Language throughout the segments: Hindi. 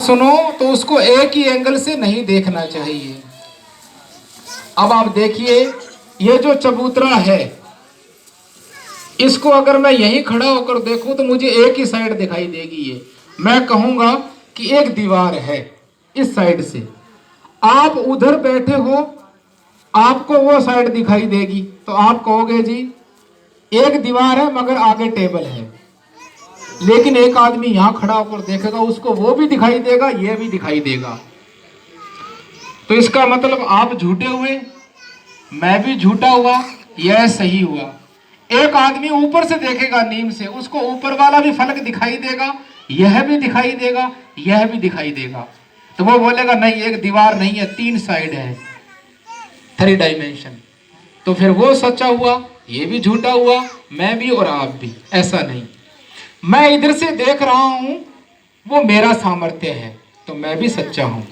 सुनो तो उसको एक ही एंगल से नहीं देखना चाहिए। अब आप देखिए, ये जो चबूतरा है, इसको अगर मैं यहीं खड़ा होकर देखूं तो मुझे एक ही साइड दिखाई देगी। ये मैं कहूंगा कि एक दीवार है इस साइड से, आप उधर बैठे हो, आपको वो साइड दिखाई देगी, तो आप कहोगे जी एक दीवार है मगर आगे टेबल है। लेकिन एक आदमी यहां खड़ा होकर देखेगा, उसको वो भी दिखाई देगा, ये भी दिखाई देगा। तो इसका मतलब आप झूठे हुए, मैं भी झूठा हुआ, यह सही हुआ। एक आदमी ऊपर से देखेगा नीम से, उसको ऊपर वाला भी फलक दिखाई देगा, यह भी दिखाई देगा, यह भी दिखाई देगा। तो वो बोलेगा नहीं, एक दीवार नहीं है, 3 साइड है, 3 डायमेंशन। तो फिर वो सच्चा हुआ, ये भी झूठा हुआ, मैं भी और आप भी। ऐसा नहीं, मैं इधर से देख रहा हूं, वो मेरा सामर्थ्य है, तो मैं भी सच्चा हूं।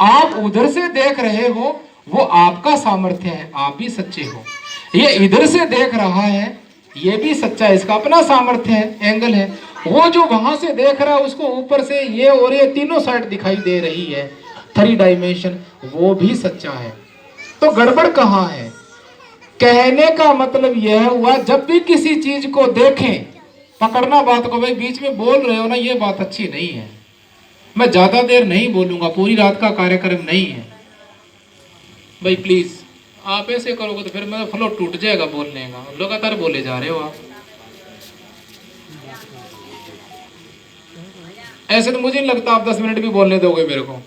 आप उधर से देख रहे हो, वो आपका सामर्थ्य है, आप भी सच्चे हो। ये इधर से देख रहा है, ये भी सच्चा है, इसका अपना सामर्थ्य है, एंगल है। वो जो वहां से देख रहा है, उसको ऊपर से ये और ये तीनों साइड दिखाई दे रही है, 3 डायमेंशन, वो भी सच्चा है। तो गड़बड़ कहाँ है? कहने का मतलब यह हुआ, जब भी किसी चीज को देखें, पकड़ना बात को, भाई बीच में बोल रहे हो ना, ये बात अच्छी नहीं है, मैं ज्यादा देर नहीं बोलूंगा, पूरी रात का कार्यक्रम नहीं है भाई, प्लीज आप ऐसे करोगे तो फिर मेरा फ्लो टूट जाएगा बोलने का, लगातार बोले जा रहे हो आप। ऐसे तो मुझे नहीं लगता आप 10 मिनट भी बोलने दोगे मेरे को।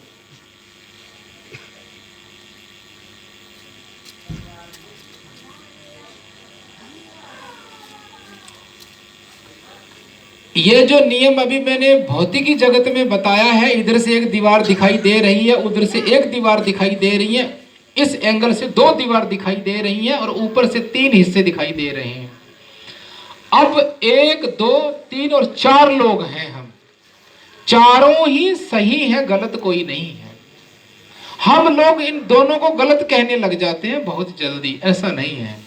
ये जो नियम अभी मैंने भौतिकी जगत में बताया है, इधर से एक दीवार दिखाई दे रही है, उधर से एक दीवार दिखाई दे रही है, इस एंगल से 2 दीवार दिखाई दे रही हैं, और ऊपर से 3 हिस्से दिखाई दे रहे हैं। अब 1 2 3 और 4 लोग हैं, हम चारों ही सही हैं, गलत कोई नहीं है। हम लोग इन दोनों को गलत कहने लग जाते हैं बहुत जल्दी, ऐसा नहीं है,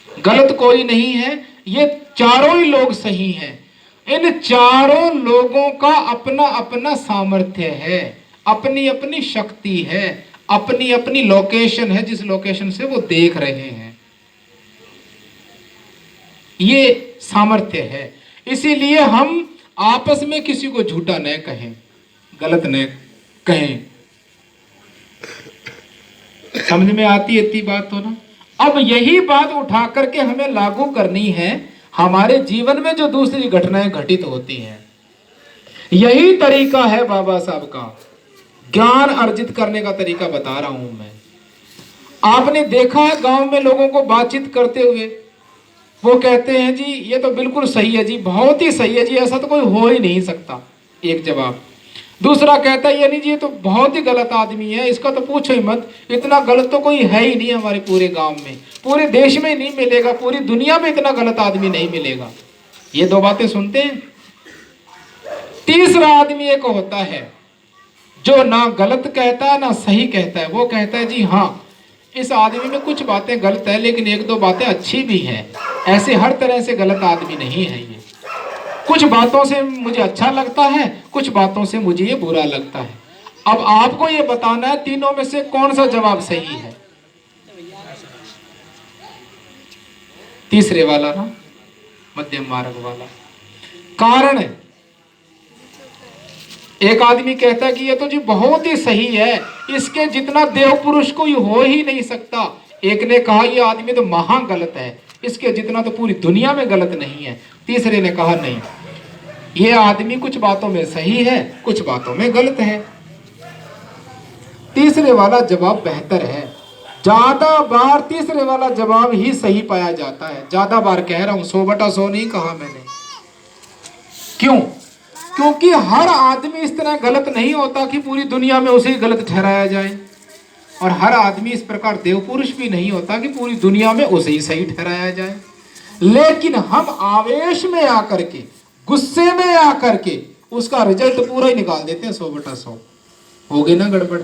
गलत कोई नहीं है, ये चारों ही लोग सही हैं। इन चारों लोगों का अपना अपना सामर्थ्य है, अपनी अपनी शक्ति है, अपनी अपनी लोकेशन है, जिस लोकेशन से वो देख रहे हैं, ये सामर्थ्य है। इसीलिए हम आपस में किसी को झूठा न कहें, गलत न कहें। समझ में आती है इतनी बात तो ना? अब यही बात उठा करके हमें लागू करनी है हमारे जीवन में जो दूसरी घटनाएं घटित होती हैं। यही तरीका है बाबा साहब का ज्ञान अर्जित करने का तरीका बता रहा हूं मैं। आपने देखा है गांव में लोगों को बातचीत करते हुए, वो कहते हैं जी ये तो बिल्कुल सही है जी, बहुत ही सही है जी, ऐसा तो कोई हो ही नहीं सकता, एक जवाब। दूसरा कहता है ये नहीं जी, ये तो बहुत ही गलत आदमी है, इसका तो पूछो ही मत, इतना गलत तो कोई है ही नहीं हमारे पूरे गांव में, पूरे देश में नहीं मिलेगा, पूरी दुनिया में इतना गलत आदमी नहीं मिलेगा। ये 2 बातें सुनते हैं। तीसरा आदमी एक होता है जो ना गलत कहता है ना सही कहता है, वो कहता है जी हाँ इस आदमी में कुछ बातें गलत है, लेकिन 1-2 बातें अच्छी भी हैं, ऐसे हर तरह से गलत आदमी नहीं है ये, कुछ बातों से मुझे अच्छा लगता है, कुछ बातों से मुझे ये बुरा लगता है। अब आपको ये बताना है तीनों में से कौन सा जवाब सही है। तीसरे वाला ना, मध्यम मार्ग वाला। कारण एक आदमी कहता है कि ये तो जी बहुत ही सही है, इसके जितना देव पुरुष कोई हो ही नहीं सकता। एक ने कहा ये आदमी तो महा गलत है, इसके जितना तो पूरी दुनिया में गलत नहीं है। तीसरे ने कहा नहीं, ये आदमी कुछ बातों में सही है, कुछ बातों में गलत है। तीसरे वाला जवाब बेहतर है। ज्यादा बार तीसरे वाला जवाब ही सही पाया जाता है। ज्यादा बार कह रहा हूं, 100/100 नहीं कहा मैंने। क्यों? क्योंकि हर आदमी इस तरह गलत नहीं होता कि पूरी दुनिया में उसे गलत ठहराया जाए, और हर आदमी इस प्रकार देव पुरुष भी नहीं होता कि पूरी दुनिया में उसे ही सही ठहराया जाए। लेकिन हम आवेश में आकर के, गुस्से में आकर के उसका रिजल्ट पूरा ही निकाल देते हैं, 100/100। हो गई ना गड़बड़?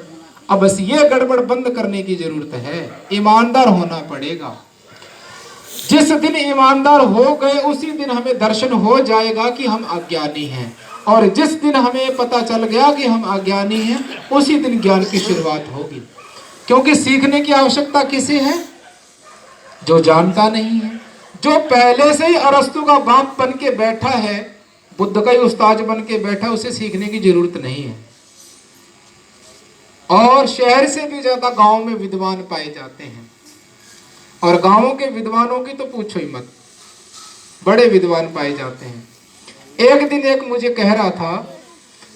अब बस ये गड़बड़ बंद करने की जरूरत है, ईमानदार होना पड़ेगा। जिस दिन ईमानदार हो गए उसी दिन हमें दर्शन हो जाएगा कि हम अज्ञानी हैं, और जिस दिन हमें पता चल गया कि हम अज्ञानी हैं, उसी दिन ज्ञान की शुरुआत होगी। क्योंकि सीखने की आवश्यकता किसे है? जो जानता नहीं है। जो पहले से ही अरस्तु का बाप बन के बैठा है, बुद्ध का ही उस्ताद बन के बैठा, उसे सीखने की जरूरत नहीं है। और शहर से भी ज्यादा गांव में विद्वान पाए जाते हैं, और गांवों के विद्वानों की तो पूछो ही मत, बड़े विद्वान पाए जाते हैं। एक दिन एक मुझे कह रहा था,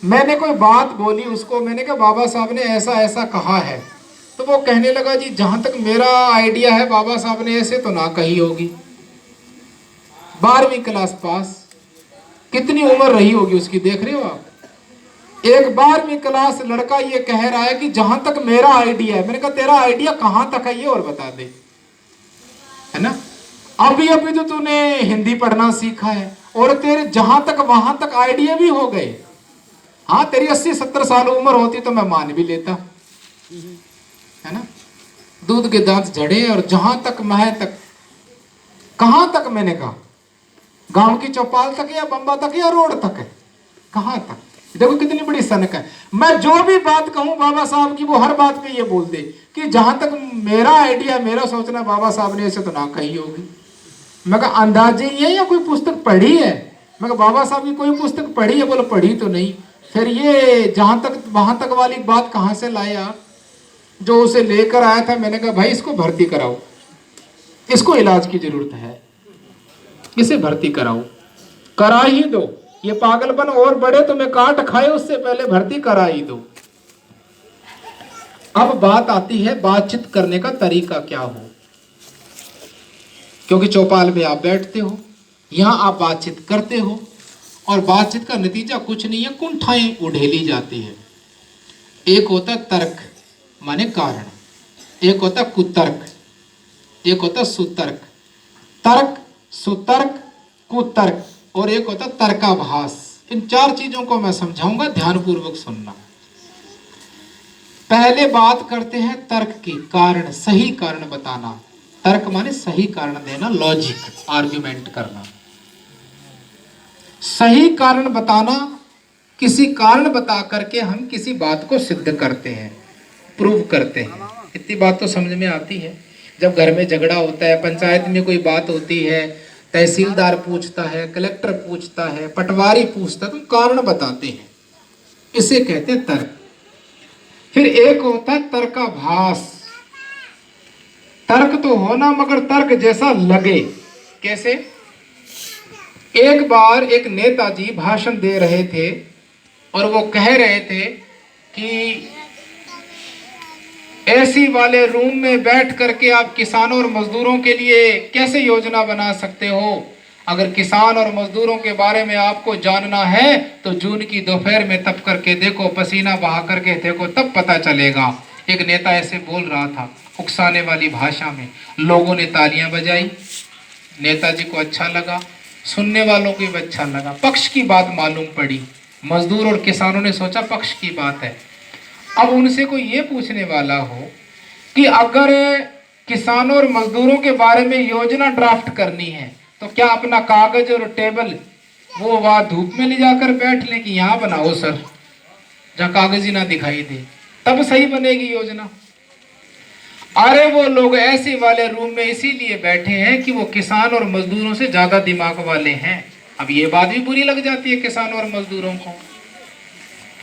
मैंने कोई बात बोली उसको, मैंने कहा बाबा साहब ने ऐसा ऐसा कहा है, तो वो कहने लगा जी जहां तक मेरा आइडिया है बाबा साहब ने ऐसे तो ना कही होगी। 12वीं क्लास पास, कितनी उम्र रही होगी उसकी, देख रहे हो आप। एक 12वीं क्लास लड़का ये कह रहा है कि जहां तक मेरा आइडिया है। मैंने कहा तेरा आइडिया कहां तक है ये और बता दे, है ना। अभी अभी तो तूने हिंदी पढ़ना सीखा है और तेरे जहां तक वहां तक आइडिया भी हो गए। हाँ, तेरी 80-70 साल उम्र होती तो मैं मान भी लेता, है ना। दूध के दांत झड़े और जहां तक मह तक, कहां तक? मैंने कहा गांव की चौपाल तक या बंबा तक या रोड तक है, कहां तक? देखो कितनी बड़ी सनक है। मैं जो भी बात कहूं बाबा साहब की, वो हर बात पे ये बोल दे कि जहां तक मेरा आइडिया, मेरा सोचना, बाबा साहब ने ऐसे तो ना कही होगी। मैं कहा अंदाजे ही है या कोई पुस्तक पढ़ी है? मैं कहा बाबा साहब की कोई पुस्तक पढ़ी है? बोलो पढ़ी तो नहीं। फिर ये जहां तक वहां तक वाली बात कहां से लाया? जो उसे लेकर आया था, मैंने कहा भाई इसको भर्ती कराओ, इसको इलाज की जरूरत है, इसे भर्ती कराओ, करा ही दो। ये पागलपन और बड़े तो मैं काट खाए, उससे पहले भर्ती करा ही दो। अब बात आती है बातचीत करने का तरीका क्या हो, क्योंकि चौपाल में आप बैठते हो, यहां आप बातचीत करते हो, और बातचीत का नतीजा कुछ नहीं है, कुंठाएं उड़ेली जाती है। एक होता तर्क माने कारण, एक होता कुतर्क, एक होता सुतर्क। तर्क, सुतर्क, कुतर्क, और एक होता तर्काभास। इन 4 चीजों को मैं समझाऊंगा, ध्यानपूर्वक सुनना। पहले बात करते हैं तर्क की, कारण, सही कारण बताना। तर्क माने सही कारण देना, लॉजिक, आर्ग्यूमेंट करना। सही कारण बताना, किसी कारण बता करके हम किसी बात को सिद्ध करते हैं, प्रूव करते हैं। इतनी बात तो समझ में आती है। जब घर में झगड़ा होता है, पंचायत में कोई बात होती है, तहसीलदार पूछता है, कलेक्टर पूछता है, पटवारी पूछता है, तो कारण बताते हैं, इसे कहते हैं तर्क। फिर एक होता है तर्काभास। तर्क तो होना मगर तर्क जैसा लगे। कैसे? एक बार एक नेताजी भाषण दे रहे थे और वो कह रहे थे कि एसी वाले रूम में बैठ करके आप किसानों और मजदूरों के लिए कैसे योजना बना सकते हो? अगर किसान और मजदूरों के बारे में आपको जानना है तो जून की दोपहर में तप करके देखो, पसीना बहा करके देखो, तब पता चलेगा। एक नेता ऐसे बोल रहा था उकसाने वाली भाषा में। लोगों ने तालियां बजाई, नेताजी को अच्छा लगा, सुनने वालों को भी अच्छा लगा। पक्ष की बात मालूम पड़ी, मजदूर और किसानों ने सोचा पक्ष की बात है। अब उनसे कोई ये पूछने वाला हो कि अगर किसानों और मजदूरों के बारे में योजना ड्राफ्ट करनी है तो क्या अपना कागज और टेबल वो वहां धूप में ले जाकर बैठ ले कि यहाँ बनाओ सर, जहाँ कागज ही ना दिखाई दे, तब सही बनेगी योजना? अरे वो लोग ऐसे वाले रूम में इसीलिए बैठे हैं कि वो किसान और मजदूरों से ज्यादा दिमाग वाले हैं। अब ये बात भी बुरी लग जाती है किसानों और मजदूरों को,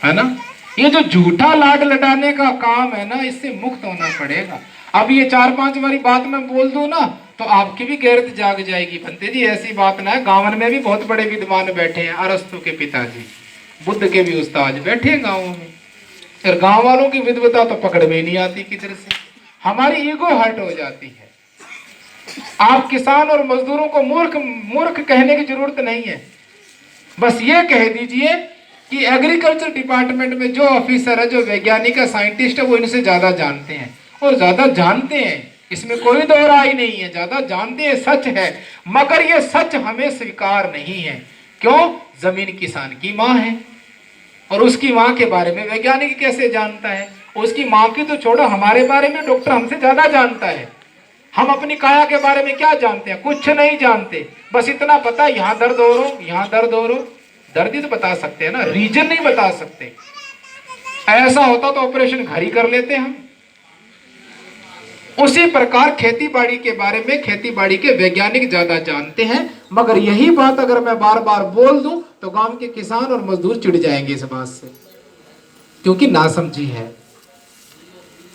है ना। ये जो झूठा लाड लडाने का काम है ना, इससे मुक्त होना पड़ेगा। अब ये 4-5 बारी बात मैं बोल दूं ना तो आपकी भी गैरत जाग जाएगी। बनते जी ऐसी बात ना है, गांव में भी बहुत बड़े विद्वान बैठे हैं, अरस्तु के पिताजी, बुद्ध के भी उस्ताद बैठे हैं गाँवों में, और गाँव वालों की विद्वता तो पकड़ में नहीं आती किधर से। हमारी ईगो हर्ट हो जाती है। आप किसान और मजदूरों को मूर्ख मूर्ख कहने की जरूरत नहीं है, बस ये कह दीजिए कि एग्रीकल्चर डिपार्टमेंट में जो ऑफिसर है, जो वैज्ञानिक है, साइंटिस्ट है, वो इनसे ज्यादा जानते हैं, और ज्यादा जानते हैं, इसमें कोई दो राय नहीं है, ज्यादा जानते हैं, सच है। मगर ये सच हमें स्वीकार नहीं है। क्यों? जमीन किसान की माँ है, और उसकी माँ के बारे में वैज्ञानिक कैसे जानता है? उसकी माँ की तो छोड़ो, हमारे बारे में डॉक्टर हमसे ज्यादा जानता है। हम अपनी काया के बारे में क्या जानते हैं? कुछ नहीं जानते। बस इतना पता, यहाँ दर्द हो रहा, यहाँ दर्द हो रहा, दर्द ही तो बता सकते हैं ना, रीजन नहीं बता सकते। ऐसा होता तो ऑपरेशन घर ही कर लेते हम। उसी प्रकार खेती बाड़ी के बारे में खेती बाड़ी के वैज्ञानिक ज्यादा जानते हैं, मगर यही बात अगर मैं बार बार बोल दूं तो गांव के किसान और मजदूर चिढ़ जाएंगे इस बात से, क्योंकि नासमझी है।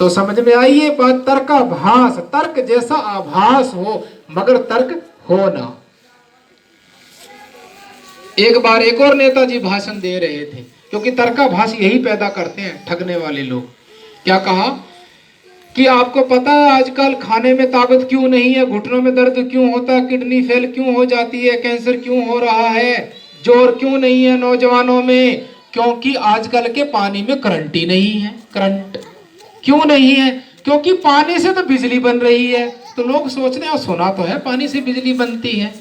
तो समझ में आई ये बात, तर्काभास, तर्क जैसा आभास हो मगर तर्क हो ना। एक बार एक और नेताजी भाषण दे रहे थे, क्योंकि तर्काभास यही पैदा करते हैं ठगने वाले लोग। क्या कहा कि आपको पता है आजकल खाने में ताकत क्यों नहीं है, घुटनों में दर्द क्यों होता है, किडनी फेल क्यों हो जाती है, कैंसर क्यों हो रहा है, जोर क्यों नहीं है नौजवानों में? क्योंकि आजकल के पानी में करंट ही नहीं है। करंट क्यों नहीं है? क्योंकि पानी से तो बिजली बन रही है। तो लोग सोचते हैं, सुना तो है पानी से बिजली बनती है।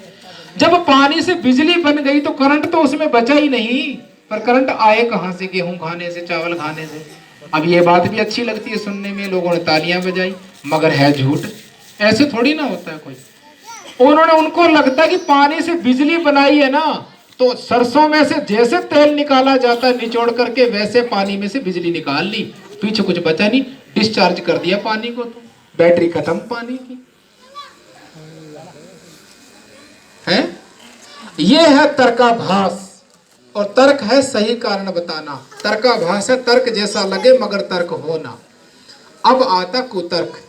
जब पानी से बिजली बन गई तो करंट तो उसमें बचा ही नहीं, पर करंट आए कहां से? गेहूं खाने से, चावल खाने से। अब ये बात भी अच्छी लगती है सुनने में, लोगों ने तालियां बजाई, मगर है झूठ। ऐसे थोड़ी ना होता है कोई। उनको लगता है कि पानी से बिजली बनाई है ना, तो सरसों में से जैसे तेल निकाला जाता है निचोड़ करके, वैसे पानी में से बिजली निकाल ली, पीछे कुछ बचा नहीं, डिस्चार्ज कर दिया पानी को, तो बैटरी खत्म पानी की है। ये है तर्काभास, और तर्क है सही कारण बताना। तर्काभास है तर्क जैसा लगे मगर तर्क हो ना। अब आता कुतर्क,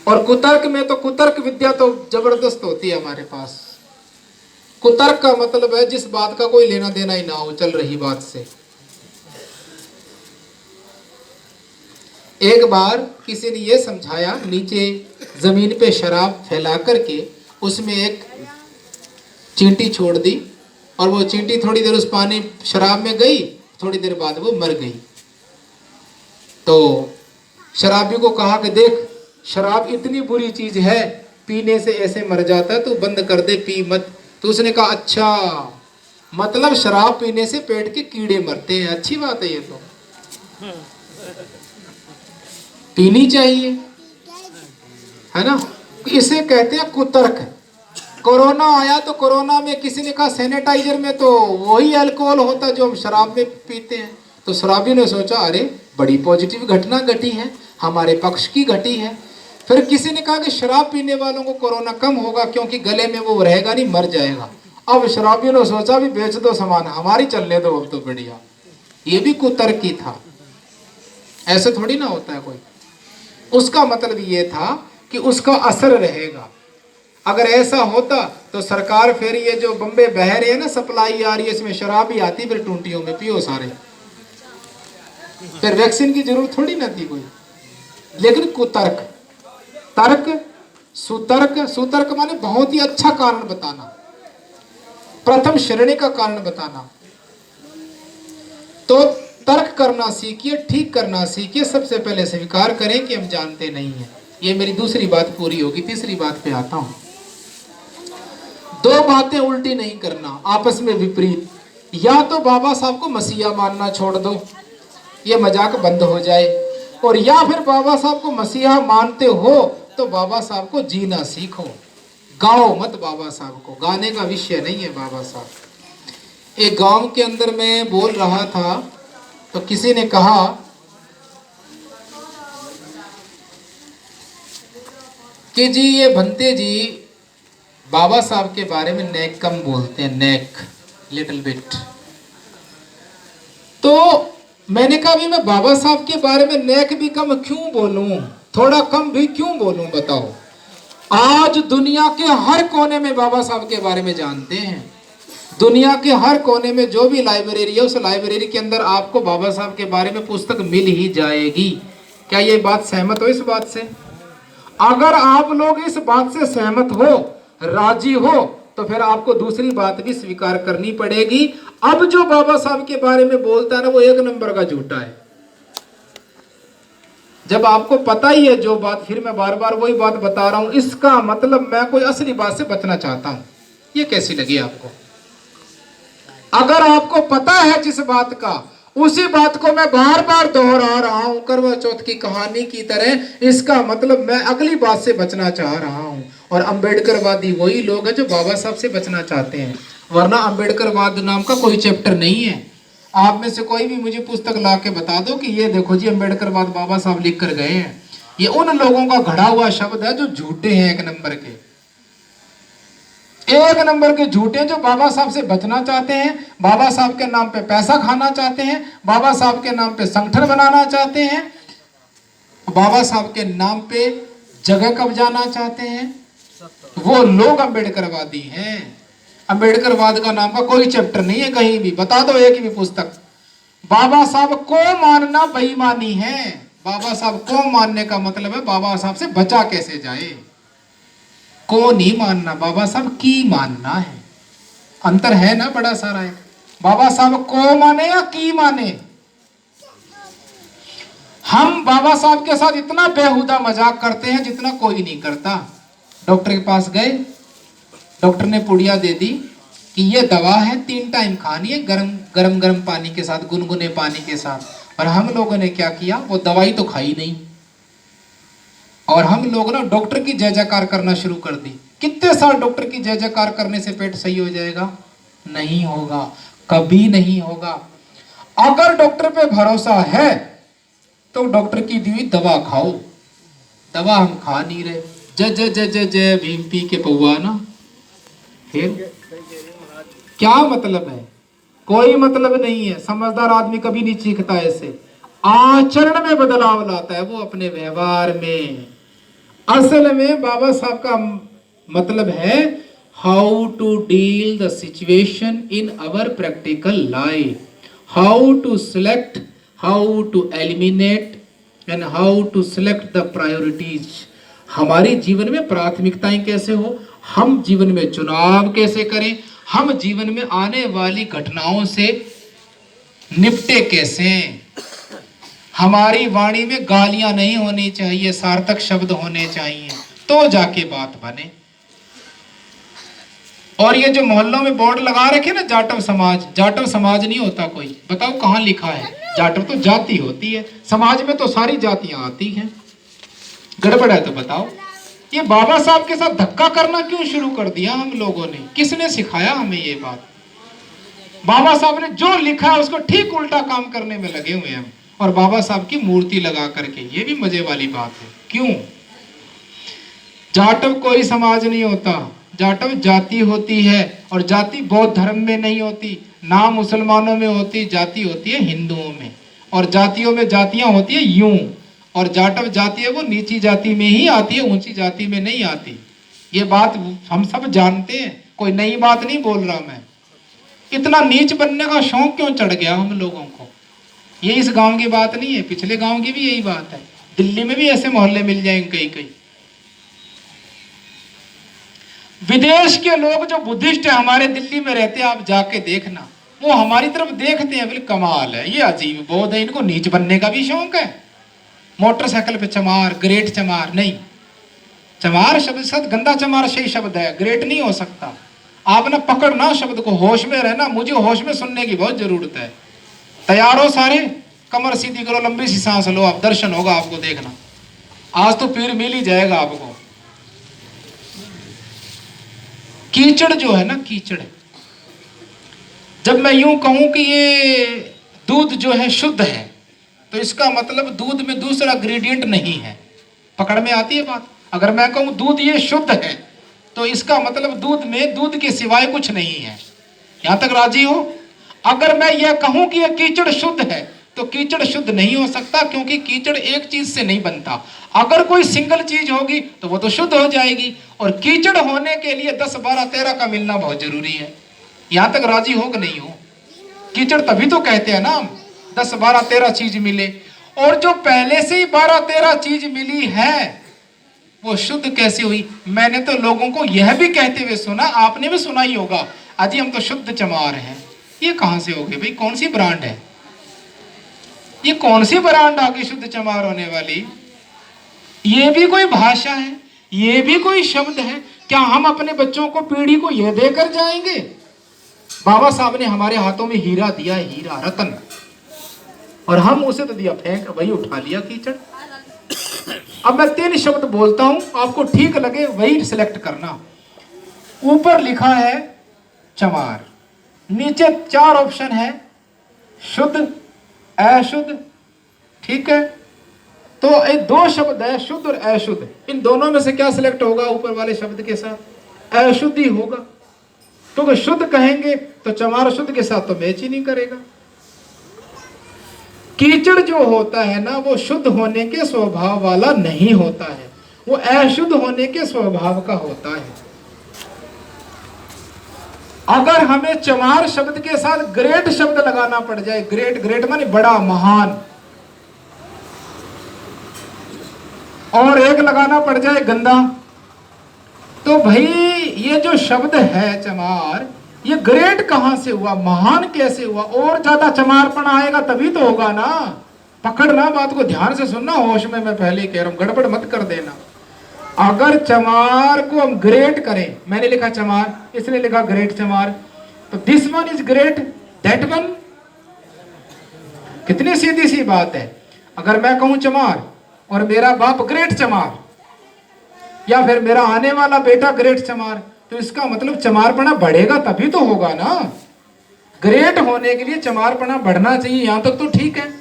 और कुतर्क में तो कुतर्क विद्या तो जबरदस्त होती है हमारे पास। कुतर्क का मतलब है जिस बात का कोई लेना देना ही ना हो चल रही बात से। एक बार किसी ने यह समझाया, नीचे जमीन पे शराब फैला करके उसमें एक चींटी छोड़ दी, और वो चींटी थोड़ी देर उस पानी शराब में गई, थोड़ी देर बाद वो मर गई। तो शराबी को कहा कि देख, शराब इतनी बुरी चीज है, पीने से ऐसे मर जाता है, तो बंद कर दे, पी मत। तो उसने कहा अच्छा, मतलब शराब पीने से पेट के कीड़े मरते हैं, अच्छी बात है ये तो, पीनी चाहिए, है ना। इसे कहते हैं कुतर्क। कोरोना आया तो कोरोना में किसी ने कहा सैनिटाइजर में तो वही अल्कोहल होता जो हम शराब में पीते हैं। तो शराबी ने सोचा अरे बड़ी पॉजिटिव घटना घटी है, हमारे पक्ष की घटी है। फिर किसी ने कहा कि शराब पीने वालों को कोरोना कम होगा, क्योंकि गले में वो रहेगा नहीं, मर जाएगा। अब शराबियों ने सोचा भी बेच दो सामान, हमारी चलने दो अब तो बढ़िया। ये भी कुतर्क ही था, ऐसे थोड़ी ना होता है कोई। उसका मतलब ये था कि उसका असर रहेगा। अगर ऐसा होता तो सरकार फिर ये जो बम्बे बह रही है ना, सप्लाई आ रही है, इसमें शराब ही आती, फिर टूंटियों में पियो सारे, फिर वैक्सीन की जरूरत थोड़ी ना थी कोई। लेकिन कुतर्क, तर्क, सुतर्क, सुतर्क माने बहुत ही अच्छा कारण बताना, प्रथम श्रेणी का कारण बताना। तो तर्क करना सीखिए, ठीक करना सीखिए। सबसे पहले स्वीकार करें कि हम जानते नहीं हैं। ये मेरी दूसरी बात पूरी होगी, तीसरी बात पे आता हूं। दो बातें उल्टी नहीं करना, आपस में विपरीत। या तो बाबा साहब को मसीहा मानना छोड़ दो, ये मजाक बंद हो जाए, और या फिर बाबा साहब को मसीहा मानते हो तो बाबा साहब को जीना सीखो। गाओ मत बाबा साहब को, गाने का विषय नहीं है बाबा साहब। एक गांव के अंदर मैं बोल रहा था तो किसी ने कहा कि जी ये भंते जी बाबा साहब के बारे में नेक कम बोलते हैं, नेक, लिटिल बिट। तो मैंने कहा भी मैं बाबा साहब के बारे में नेक भी कम क्यों बोलूं, थोड़ा कम भी क्यों बोलूं, बताओ। आज दुनिया के हर कोने में बाबा साहब के बारे में जानते हैं। दुनिया के हर कोने में जो भी लाइब्रेरी है, उस लाइब्रेरी के अंदर आपको बाबा साहब के बारे में पुस्तक मिल ही जाएगी। क्या ये बात सहमत हो इस बात से? अगर आप लोग इस बात से सहमत हो, राजी हो, तो फिर आपको दूसरी बात भी स्वीकार करनी पड़ेगी। अब जो बाबा साहब के बारे में बोलता है ना, वो एक नंबर का झूठा है। जब आपको पता ही है जो बात, फिर मैं बार बार वही बात बता रहा हूं, इसका मतलब मैं कोई असली बात से बचना चाहता हूं। ये कैसी लगी आपको? अगर आपको पता है जिस बात का, उसी बात को मैं बार बार दोहरा रहा हूं करवा चौथ की कहानी की तरह, इसका मतलब मैं अगली बात से बचना चाह रहा हूं। और अंबेडकरवादी वही लोग हैं जो बाबा साहब से बचना चाहते हैं। वरना अम्बेडकरवाद नाम का कोई चैप्टर नहीं है। आप में से कोई भी मुझे पुस्तक ला के बता दो कि ये देखो जी अम्बेडकरवाद बाबा साहब लिख कर गए हैं। ये उन लोगों का घड़ा हुआ शब्द है जो झूठे हैं, एक नंबर के झूठे, जो बाबा साहब से बचना चाहते हैं, बाबा साहब के नाम पे पैसा खाना चाहते हैं, बाबा साहब के नाम पे संगठन बनाना चाहते हैं, बाबा साहब के नाम पे जगह कब्जाना चाहते हैं, वो लोग अम्बेडकरवादी हैं। अम्बेडकरवाद का नाम का कोई चैप्टर नहीं है कहीं भी, बता दो एक भी पुस्तक। बाबा साहब को मानना बेईमानी है। बाबा साहब को मानने का मतलब है बाबा साहब से बचा कैसे जाए। को नहीं मानना, बाबा साहब की मानना है। अंतर है ना बड़ा सारा है। बाबा साहब को माने या की माने। हम बाबा साहब के साथ इतना बेहुदा मजाक करते हैं जितना कोई नहीं करता। डॉक्टर के पास गए, डॉक्टर ने पुड़िया दे दी कि ये दवा है, 3 टाइम खानी है, गरम पानी के साथ, गुनगुने पानी के साथ। और हम लोगों ने क्या किया, वो दवाई तो खाई नहीं, और हम लोग ना डॉक्टर की जय जयकार करना शुरू कर दी। कितने साल डॉक्टर की जय जयकार करने से पेट सही हो जाएगा? नहीं होगा, कभी नहीं होगा। अगर डॉक्टर पे भरोसा है तो डॉक्टर की दी हुई दवा खाओ। दवा हम खा नहीं रहे, जय जय जय जय जय भीम पी के पौआ ना, फिर क्या मतलब है? कोई मतलब नहीं है। समझदार आदमी कभी नहीं चीखता ऐसे, आचरण में बदलाव लाता है वो अपने व्यवहार में। असल में बाबा साहब का मतलब है how to deal the situation in our practical life, how to select, how to eliminate and how to select the priorities. हमारे जीवन में प्राथमिकताएं कैसे हो, हम जीवन में चुनाव कैसे करें, हम जीवन में आने वाली घटनाओं से निपटे कैसे। हमारी वाणी में गालियां नहीं होनी चाहिए, सार्थक शब्द होने चाहिए, तो जाके बात बने। और ये जो मोहल्लों में बोर्ड लगा रखे ना जाटव समाज, जाटव समाज नहीं होता कोई, बताओ कहां लिखा है? जाटव तो जाति होती है, समाज में तो सारी जातियां आती हैं। गड़बड़ है तो बताओ। ये बाबा साहब के साथ धक्का करना क्यों शुरू कर दिया हम लोगों ने? किसने सिखाया हमें ये बात? बाबा साहब ने जो लिखा है उसको ठीक उल्टा काम करने में लगे हुए हैं, और बाबा साहब की मूर्ति लगा करके। ये भी मजे वाली बात है। क्यों? जाटव कोई समाज नहीं होता, जाटव जाति होती है, और जाति बौद्ध धर्म में नहीं होती, ना मुसलमानों में होती, जाति होती है हिंदुओं में। और जातियों में जातियां होती है यूं, और जाटव जाति है वो नीची जाति में ही आती है, ऊंची जाति में नहीं आती। ये बात हम सब जानते हैं, कोई नई बात नहीं बोल रहा मैं। इतना नीच बनने का शौक क्यों चढ़ गया हम लोगों को? ये इस गांव की बात नहीं है, पिछले गांव की भी यही बात है। दिल्ली में भी ऐसे मोहल्ले मिल जाएंगे कई कई। विदेश के लोग जो बुद्धिस्ट है हमारे दिल्ली में रहते हैं, आप जाके देखना, वो हमारी तरफ देखते हैं, बिल्कुल कमाल है, ये अजीब बोध है, इनको नीच बनने का भी शौक है। मोटरसाइकिल पे चमार, ग्रेट चमार नहीं, चमार शब्द सद गंदा चमार सही शब्द है, ग्रेट नहीं हो सकता। आपने पकड़ना शब्द को, होश में रहना, मुझे होश में सुनने की बहुत जरूरत है। तैयार हो सारे? कमर सीधी करो, लंबी सी सांस लो, आप दर्शन होगा आपको, देखना आज तो पीर मिल ही जाएगा आपको। कीचड़ जो है ना, कीचड़, जब मैं यूं कहूं कि ये दूध जो है शुद्ध है, तो इसका मतलब दूध में दूसरा ग्रेडियंट नहीं है। पकड़ में आती है बात? अगर मैं कहूं दूध ये शुद्ध है, तो इसका मतलब दूध में दूध के सिवाय कुछ नहीं है। यहां तक राजी हो? अगर मैं ये कहूं कि ये कीचड़ शुद्ध है, तो कीचड़ शुद्ध नहीं हो सकता, क्योंकि कीचड़ एक चीज से नहीं बनता। अगर कोई सिंगल चीज होगी तो वो तो शुद्ध हो जाएगी, और कीचड़ होने के लिए 10, 12, 13 का मिलना बहुत जरूरी है। यहां तक राजी हो कि नहीं हो? कीचड़ तभी तो कहते हैं ना 10, 12, 13 चीज मिले, और जो पहले से ही 12, 13 चीज मिली है वो शुद्ध कैसे हुई? मैंने तो लोगों को यह भी कहते हुए सुना, आपने भी सुना ही होगा, अजी हम तो शुद्ध चमार हैं। ये कहां से हो गए भाई? कौन सी ब्रांड है ये? कौन सी ब्रांड आ गई शुद्ध चमार होने वाली? ये भी कोई भाषा है? ये भी कोई शब्द है? क्या हम अपने बच्चों को, पीढ़ी को यह देकर जाएंगे? बाबा साहब ने हमारे हाथों में हीरा दिया, हीरा रतन, और हम उसे तो दिया फेंक, वही उठा लिया कीचड़। अब मैं 3 शब्द बोलता हूं, आपको ठीक लगे वही सिलेक्ट करना। ऊपर लिखा है चमार। नीचे 4 ऑप्शन है, शुद्ध, अशुद्ध, ठीक है। तो ये 2 शब्द है, शुद्ध और अशुद्ध। इन दोनों में से क्या सिलेक्ट होगा ऊपर वाले शब्द के साथ? अशुद्ध ही होगा। तो शुद्ध कहेंगे तो चमार शुद्ध के साथ तो मैच ही नहीं करेगा। कीचड़ जो होता है ना, वो शुद्ध होने के स्वभाव वाला नहीं होता है, वो अशुद्ध होने के स्वभाव का होता है। अगर हमें चमार शब्द के साथ ग्रेट शब्द लगाना पड़ जाए, ग्रेट, ग्रेट माने बड़ा, महान, और एक लगाना पड़ जाए गंदा, तो भाई ये जो शब्द है चमार, ये ग्रेट कहां से हुआ, महान कैसे हुआ? और ज्यादा चमारपन आएगा तभी तो होगा ना। पकड़ना, बात को ध्यान से सुनना, होश में मैं पहले ही कह रहा हूं, गड़बड़ मत कर देना। अगर चमार को हम ग्रेट करें, मैंने लिखा चमार, इसने लिखा ग्रेट चमार, तो this one is great, that one, कितनी सीधी सी बात है। अगर मैं कहूं चमार और मेरा बाप ग्रेट चमार, या फिर मेरा आने वाला बेटा ग्रेट चमार, तो इसका मतलब चमारपना बढ़ेगा तभी तो होगा ना। ग्रेट होने के लिए चमारपना बढ़ना चाहिए, यहां तक तो ठीक है।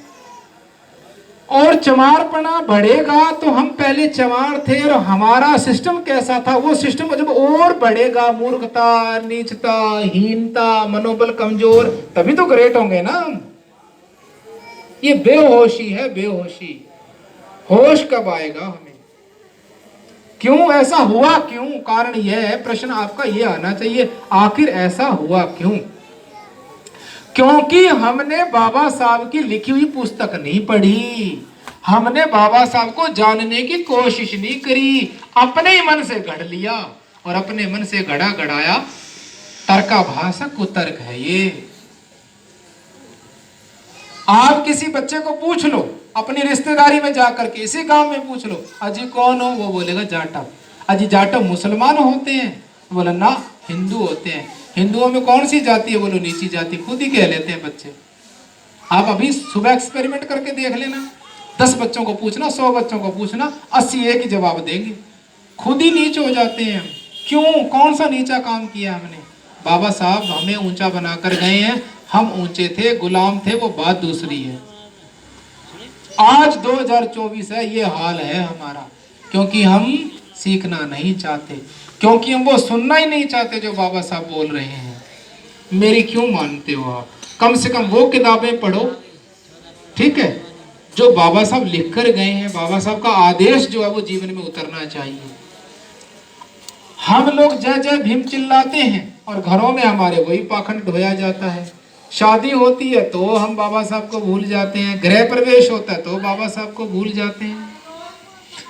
और चमारपना बढ़ेगा तो हम पहले चमार थे, और हमारा सिस्टम कैसा था, वो सिस्टम जब और बढ़ेगा, मूर्खता, नीचता, हीनता, मनोबल कमजोर, तभी तो ग्रेट होंगे ना। ये बेहोशी है, बेहोशी। होश कब आएगा हमें? क्यों ऐसा हुआ, क्यों? कारण यह है, प्रश्न आपका यह आना चाहिए, आखिर ऐसा हुआ क्यों? क्योंकि हमने बाबा साहब की लिखी हुई पुस्तक नहीं पढ़ी, हमने बाबा साहब को जानने की कोशिश नहीं करी, अपने ही मन से गढ़ लिया, और अपने मन से गढ़ा गढ़ाया तर्काभाषा कुतर्क है ये। आप किसी बच्चे को पूछ लो, अपनी रिश्तेदारी में जाकर के, इसी गांव में पूछ लो, अजी कौन हो, वो बोलेगा जाटव। अजी जाटव मुसलमान होते हैं? बोला ना, हिंदू होते हैं। हिंदुओं में कौन सी जाति है? बोलो नीची जाति। खुद ही कह लेते हैं बच्चे। आप अभी सुबह एक्सपेरिमेंट करके देख लेना, 10 बच्चों को पूछना, 100 बच्चों को पूछना, 80 एक ही जवाब देंगे। खुद ही नीच हो जाते हैं। क्यों? कौन सा नीचा काम किया हमने? बाबा साहब हमें ऊंचा बनाकर गए हैं, हम ऊंचे थे, गुलाम थे, वो बात दूसरी है। आज 2024 है, ये हाल है हमारा, क्योंकि हम सीखना नहीं चाहते, क्योंकि हम वो सुनना ही नहीं चाहते जो बाबा साहब बोल रहे हैं। मेरी क्यों मानते हो आप? कम से कम वो किताबें पढ़ो, ठीक है, जो बाबा साहब लिख कर गए हैं। बाबा साहब का आदेश जो है वो जीवन में उतरना चाहिए। हम लोग जय जय भीम चिल्लाते हैं और घरों में हमारे वही पाखंड ढोया जाता है। शादी होती है तो हम बाबा साहब को भूल जाते हैं, गृह प्रवेश होता है तो बाबा साहब को भूल जाते हैं।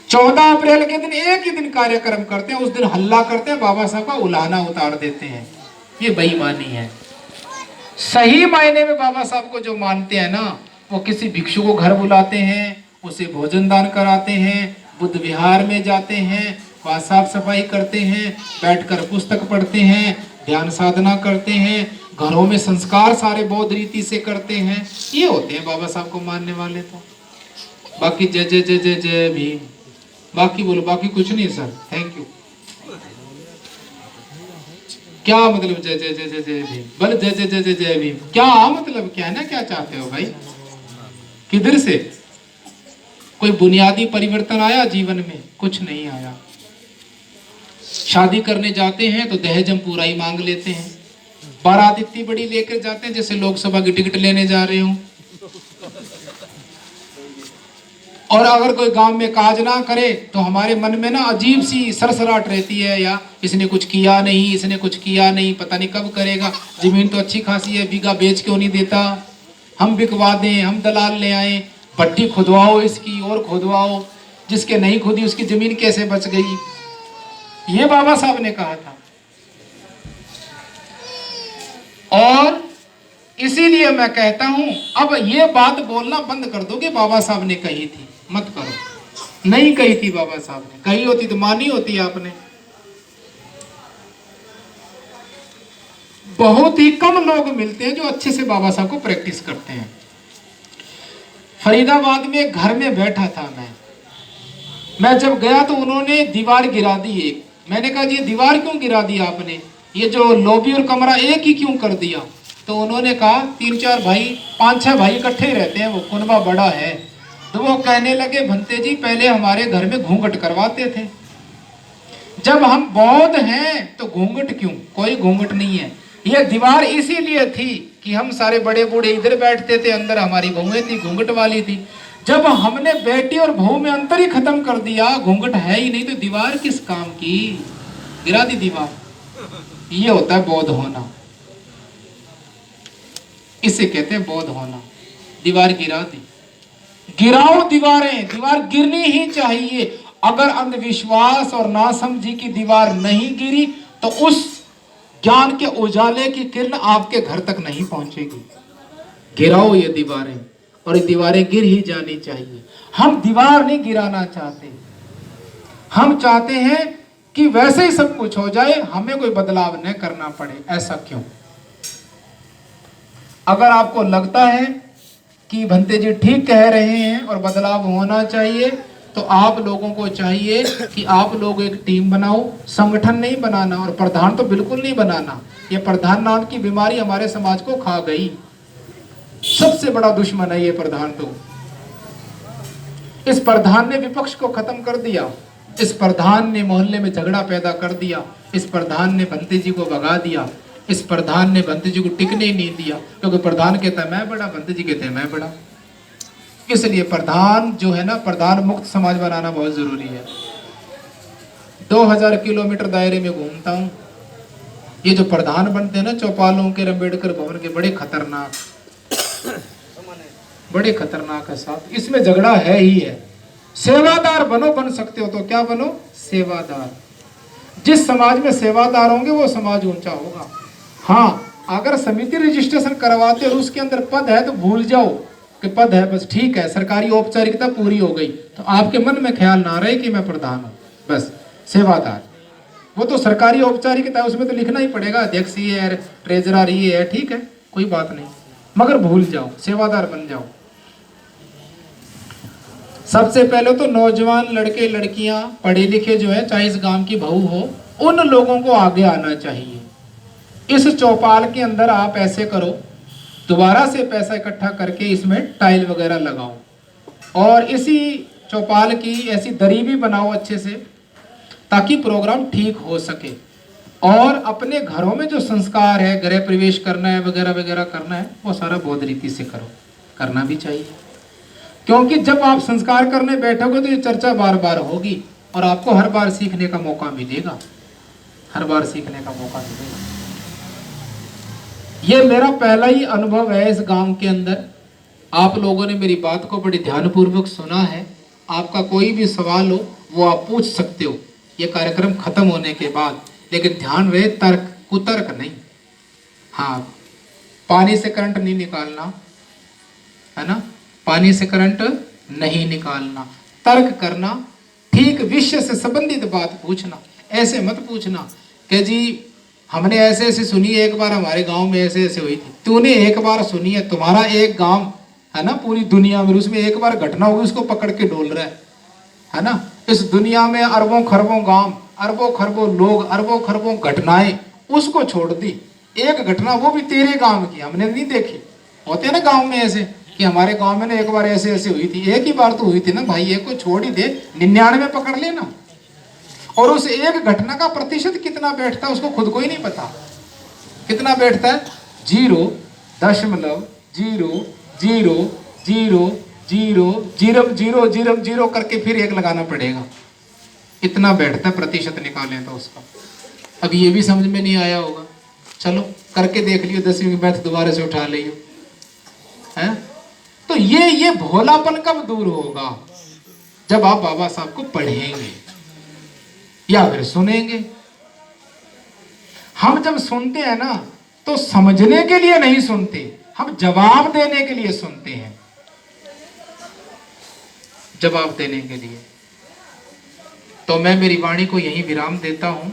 14 अप्रैल के दिन एक ही दिन कार्यक्रम करते हैं, उस दिन हल्ला करते हैं, बाबा साहब का उलाहना उतार देते हैं। ये बेईमानी है। सही मायने में बाबा साहब को जो मानते हैं ना, वो किसी भिक्षु को घर बुलाते हैं, उसे भोजन दान कराते हैं, बुद्ध विहार में जाते हैं, वहाँ साफ सफाई करते हैं, बैठकर पुस्तक पढ़ते हैं, ध्यान साधना करते हैं, घरों में संस्कार सारे बौद्ध रीति से करते हैं। ये होते हैं बाबा साहब को मानने वाले। तो बाकी जय जय जय जय जय भीम, बाकी बोलो, बाकी कुछ नहीं सर, थैंक यू। क्या मतलब जय जय जय जय जय भीम? बोले जय जय जय जय जय भीम, क्या मतलब क्या है ना, क्या चाहते हो भाई? किधर से कोई बुनियादी परिवर्तन आया जीवन में? कुछ नहीं आया। शादी करने जाते हैं तो दहेज हम पूरा ही मांग लेते हैं, बारात इतनी बड़ी लेकर जाते हैं जैसे लोकसभा की टिकट लेने जा रहे हो। और अगर कोई गांव में काज ना करे तो हमारे मन में ना अजीब सी सरसराहट रहती है, या इसने कुछ किया नहीं, इसने कुछ किया नहीं, पता नहीं कब करेगा। जमीन तो अच्छी खासी है, बीघा बेच क्यों नहीं देता, हम बिकवा दें, हम दलाल ले आए, भट्टी खुदवाओ इसकी और खुदवाओ, जिसके नहीं खुदी उसकी जमीन कैसे बच गई। ये बाबा साहब ने कहा था। और इसीलिए मैं कहता हूं, अब ये बात बोलना बंद कर दो कि बाबा साहब ने कही थी, मत करो। नहीं कही थी बाबा साहब ने, कही होती तो मानी होती आपने। बहुत ही कम लोग मिलते हैं जो अच्छे से बाबा साहब को प्रैक्टिस करते हैं। फरीदाबाद में घर में बैठा था मैं जब गया तो उन्होंने दीवार गिरा दी एक। मैंने कहा जी दीवार क्यों गिरा दी आपने? ये जो लॉबी और कमरा एक ही क्यों कर दिया? तो उन्होंने कहा 3-4 भाई 5-6 भाई इकट्ठे ही रहते हैं, वो कुनबा बड़ा है। तो वो कहने लगे भंते जी पहले हमारे घर में घूंघट करवाते थे, जब हम बौद्ध हैं तो घूंघट क्यों? कोई घूंघट नहीं है। ये दीवार इसीलिए थी कि हम सारे बड़े बूढ़े इधर बैठते थे, अंदर हमारी बहुएं थी, घूंघट वाली थी। जब हमने बेटी और बहू में अंतर ही खत्म कर दिया, घूंघट है ही नहीं, तो दीवार किस काम की? गिरा दी दीवार। ये होता है बौद्ध होना, इसे कहते हैं बौद्ध होना। दीवार गिरा दी। गिराओ दीवारें, दीवार गिरनी ही चाहिए। अगर अंधविश्वास और नासमझी की दीवार नहीं गिरी तो उस ज्ञान के उजाले की किरण आपके घर तक नहीं पहुंचेगी। गिराओ ये दीवारें, और ये दीवारें गिर ही जानी चाहिए। हम दीवार नहीं गिराना चाहते, हम चाहते हैं कि वैसे ही सब कुछ हो जाए, हमें कोई बदलाव न करना पड़े। ऐसा क्यों? अगर आपको लगता है कि भंते जी ठीक कह रहे हैं और बदलाव होना चाहिए, तो आप लोगों को चाहिए कि आप लोग एक टीम बनाओ। संगठन नहीं बनाना, और प्रधान तो बिल्कुल नहीं बनाना। ये प्रधान नाम की बीमारी हमारे समाज को खा गई। सबसे बड़ा दुश्मन है ये प्रधान। तो इस प्रधान ने विपक्ष को खत्म कर दिया, इस प्रधान ने मोहल्ले में झगड़ा पैदा कर दिया, इस प्रधान ने भंते जी को भगा दिया, इस प्रधान ने भंते जी को टिकने ही नहीं दिया। क्योंकि प्रधान कहता है मैं बड़ा, भंते जी कहते हैं मैं बड़ा। इसलिए प्रधान जो है ना, प्रधान मुक्त समाज बनाना बहुत जरूरी है। 2000 किलोमीटर दायरे में घूमता हूँ। ये जो प्रधान बनते हैं ना चौपालों के, अम्बेडकर भवन के, बड़े खतरनाक, बड़े खतरनाक है साहब। इसमें झगड़ा है ही है। सेवादार बनो, बन सकते हो तो क्या बनो? सेवादार। जिस समाज में सेवादार होंगे वो समाज ऊंचा होगा। हाँ, अगर समिति रजिस्ट्रेशन करवाते और उसके अंदर पद है तो भूल जाओ कि पद है, बस ठीक है, सरकारी औपचारिकता पूरी हो गई, तो आपके मन में ख्याल ना रहे कि मैं प्रधान हूं, बस सेवादार। वो तो सरकारी औपचारिकता है, उसमें तो लिखना ही पड़ेगा, अध्यक्ष ये है, ट्रेजरर ये है, ठीक है, कोई बात नहीं, मगर भूल जाओ, सेवादार बन जाओ। सबसे पहले तो नौजवान लड़के लड़कियां पढ़े लिखे जो है, चाहे इस गांव की बहू हो, उन लोगों को आगे आना चाहिए। इस चौपाल के अंदर आप ऐसे करो, दोबारा से पैसा इकट्ठा करके इसमें टाइल वगैरह लगाओ, और इसी चौपाल की ऐसी दरी भी बनाओ अच्छे से, ताकि प्रोग्राम ठीक हो सके। और अपने घरों में जो संस्कार है, गृह प्रवेश करना है वगैरह वगैरह करना है, वो सारा बौद्ध रीति से करो, करना भी चाहिए। क्योंकि जब आप संस्कार करने बैठोगे तो ये चर्चा बार बार होगी, और आपको हर बार सीखने का मौका मिलेगा, हर बार सीखने का मौका मिलेगा। ये मेरा पहला ही अनुभव है इस गांव के अंदर। आप लोगों ने मेरी बात को बड़ी ध्यानपूर्वक सुना है। आपका कोई भी सवाल हो वो आप पूछ सकते हो ये कार्यक्रम खत्म होने के बाद, लेकिन ध्यान रहे तर्क कुतर्क नहीं। हाँ, पानी से करंट नहीं निकालना है ना, पानी से करंट नहीं निकालना, तर्क करना, ठीक विषय से संबंधित बात पूछना। ऐसे मत पूछना कि जी हमने ऐसे ऐसे सुनी, एक बार हमारे गांव में ऐसे ऐसे हुई थी। तूने एक बार सुनी है, तुम्हारा एक गांव है ना पूरी दुनिया में, उसमें एक बार घटना होगी उसको पकड़ के डोल रहा है ना। इस दुनिया में अरबों खरबों गांव, अरबों खरबों लोग, अरबों खरबों घटनाएं, उसको छोड़ दी। एक घटना वो भी तेरे गांव की हमने नहीं देखी। होते ना गांव में ऐसे कि हमारे गांव में ना एक बार ऐसे ऐसे हुई थी, एक ही बार तो हुई थी ना भाई, एक को छोड़ ही दे, 99 पकड़ लेना। और उस एक घटना का प्रतिशत कितना बैठता है उसको खुद को ही नहीं पता। कितना बैठता है? 0.0000000 करके फिर एक लगाना पड़ेगा। इतना बैठता है, प्रतिशत निकालें तो उसका। अब ये भी समझ में नहीं आया होगा, चलो करके देख लियो, 10वीं की मैथ दोबारा से उठा लियो है। तो ये भोलापन कब दूर होगा? जब आप बाबा साहब को पढ़ेंगे या फिर सुनेंगे। हम जब सुनते हैं ना तो समझने के लिए नहीं सुनते, हम जवाब देने के लिए सुनते हैं, जवाब देने के लिए। तो मैं मेरी वाणी को यहीं विराम देता हूं।